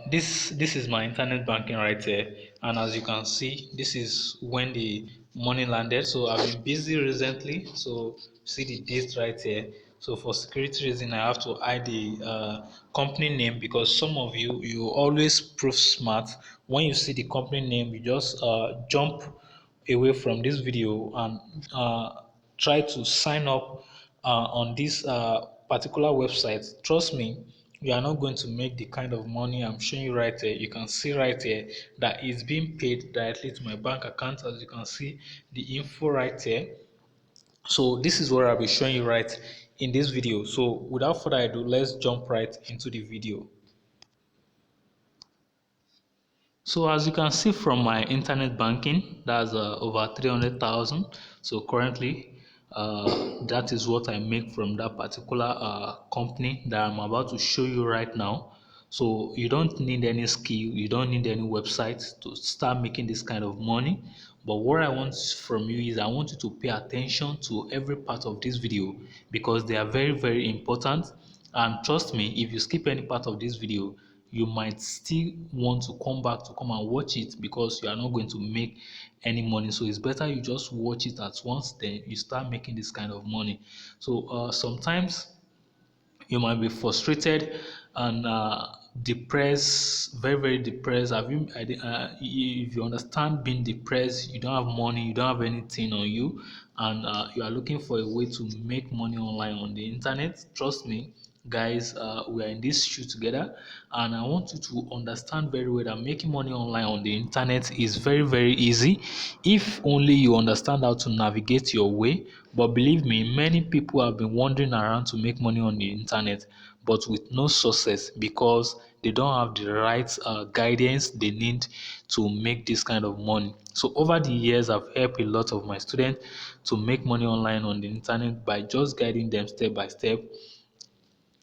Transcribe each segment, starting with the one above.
This is my internet banking right here, and as you can see, this is when the money landed. So I've been busy recently, so see the date right here. So for security reason, I have to hide the company name, because some of you always prove smart. When you see the company name, you just jump away from this video and try to sign up on this particular website. Trust me, you are not going to make the kind of money I'm showing you right here. You can see right here that it's being paid directly to my bank account. As you can see the info right here. So this is what I'll be showing you right in this video. So without further ado, let's jump right into the video. So as you can see from my internet banking, that's over 300,000. So currently, that is what I make from that particular company that I'm about to show you right now. So you don't need any skill, you don't need any website to start making this kind of money. But what I want from you is I want you to pay attention to every part of this video, because they are very important. And trust me, if you skip any part of this video, you might still want to come back to come and watch it, because you are not going to make any money. So it's better you just watch it at once, then you start making this kind of money. So sometimes you might be frustrated and depressed, very depressed. If you understand being depressed, you don't have money, you don't have anything on you, and you are looking for a way to make money online on the internet. Trust me, guys, we are in this shoe together, and I want you to understand very well that making money online on the internet is very easy, if only you understand how to navigate your way. But believe me, many people have been wandering around to make money on the internet, but with no success, because they don't have the right guidance they need to make this kind of money. So over the years, I've helped a lot of my students to make money online on the internet by just guiding them step by step,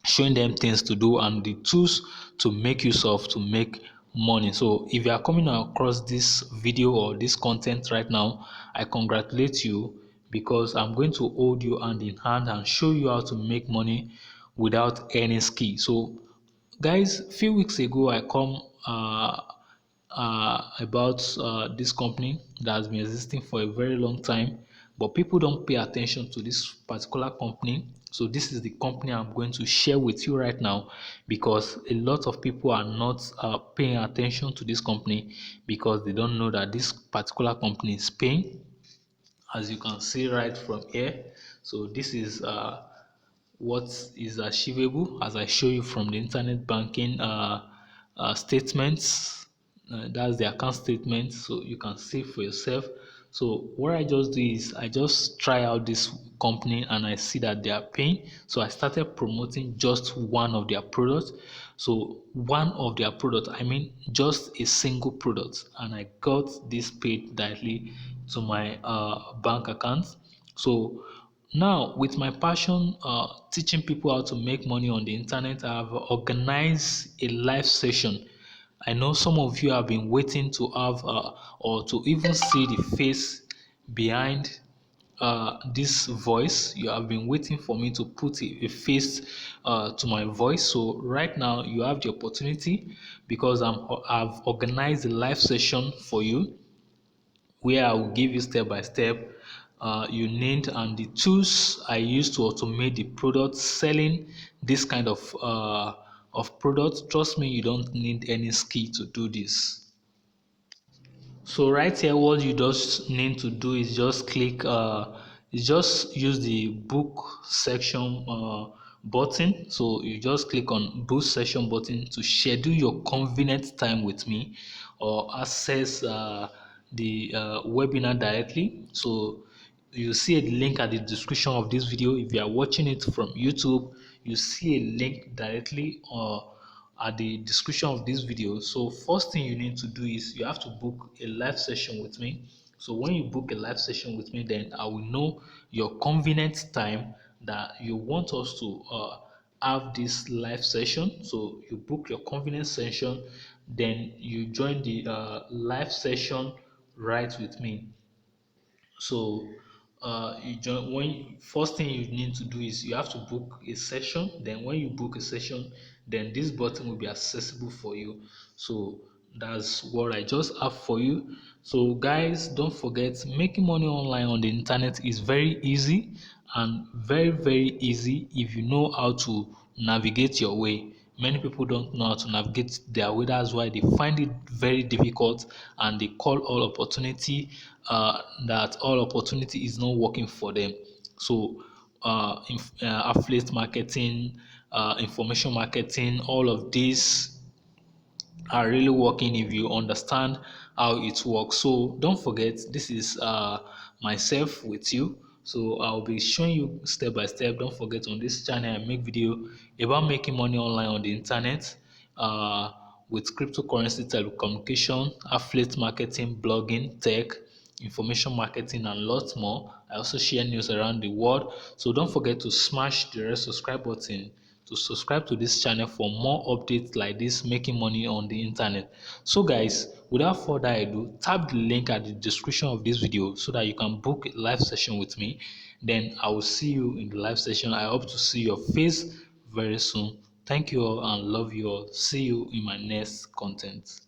showing them things to do and the tools to make use of to make money. So if you are coming across this video or this content right now, I congratulate you, because I'm going to hold you hand in hand and show you how to make money without any skill. So guys, a few weeks ago I come about this company that has been existing for a very long time, but people don't pay attention to this particular company. So this is the company I'm going to share with you right now, because a lot of people are not paying attention to this company, because they don't know that this particular company is paying, as you can see right from here. So this is what is achievable, as I show you from the internet banking statements. That's the account statement, so you can see for yourself. So what I just do is I just try out this company and I see that they are paying, so I started promoting just one of their products. So one of their product, I mean just a single product, and I got this paid directly to my bank account. So now, with my passion teaching people how to make money on the internet, I've organized a live session. I know some of you have been waiting to have or to even see the face behind this voice. You have been waiting for me to put a face to my voice. So right now you have the opportunity, because I've organized a live session for you, where I will give you step by step you need and the tools I use to automate the product selling this kind of product. Trust me, you don't need any skill to do this. So right here, what you just need to do is just click, is just use the book section button. So you just click on book section button to schedule your convenient time with me, or access the webinar directly. So you see a link at the description of this video. If you are watching it from YouTube, you see a link directly at the description of this video. So first thing you need to do is you have to book a live session with me. So when you book a live session with me, then I will know your convenient time that you want us to have this live session. So you book your convenient session, then you join the live session right with me. So you join when first thing you need to do is you have to book a session. Then when you book a session, then this button will be accessible for you. So that's what I just have for you. So guys, don't forget, making money online on the internet is very easy, and very easy if you know how to navigate your way. Many people don't know how to navigate their way. That's why they find it very difficult, and they call all opportunity that all opportunity is not working for them. So affiliate marketing, information marketing, all of these are really working if you understand how it works. So don't forget, this is myself with you. So I'll be showing you step by step. Don't forget, on this channel I make video about making money online on the internet, with cryptocurrency, telecommunication, affiliate marketing, blogging, tech, information marketing, and lots more. I also share news around the world. So don't forget to smash the red subscribe button to subscribe to this channel for more updates like this, making money on the internet. So guys, without further ado, tap the link at the description of this video so that you can book a live session with me. Then I will see you in the live session. I hope to see your face very soon. Thank you all and love you all. See you in my next content.